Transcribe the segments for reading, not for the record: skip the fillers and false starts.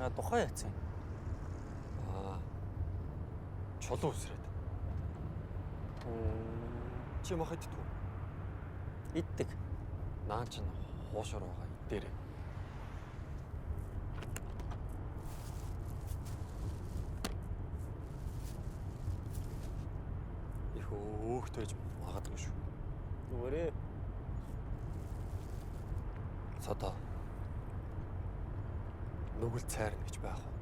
байгаа тухай яцсан. Чулуу үсрээд. Чи мах иддэг үү? Иддэг. Наан ч хуушаар байгаа идээрээ. Их өөхтөж магадгүй шүү. Нүгээрээ. Содоо. Нүгэл цайрна гэж байх уу?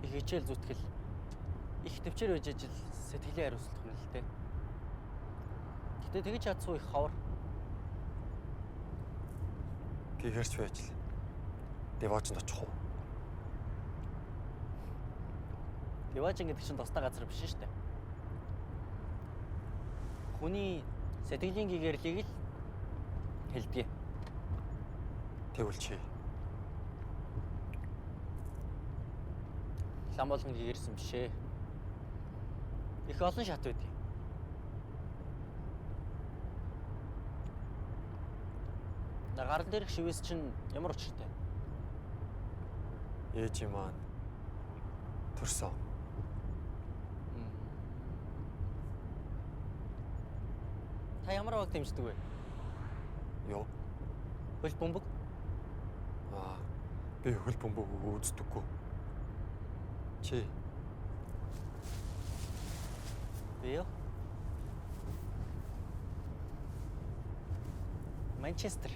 Их хичээл зүтгэл. Их төвчээр байж ажил сэтгэлийн хариуцлах нь л дээ. Гэтэ тэгж чадсуу их хавар. Гэгэрч байж л. Деваачнд очих уу? Деваажин гэдэг чинь тусдаа газар биш шүү дээ. Хүний сэтгэлийн гэгэрлийг л хэлдэг. Тэгвэл чи Лам болгон гэгэрсэн биш ээ. Их олон шат байдаг. Гарал дээрх шивээс чинь ямар учиртай? ээж маань төрсөн. Та ямар баг дэмждэг вэ? Юу? Хөл бөмбөг? Би хөл бөмбөг үздэггүй. Чи? Би юу? Манчестер.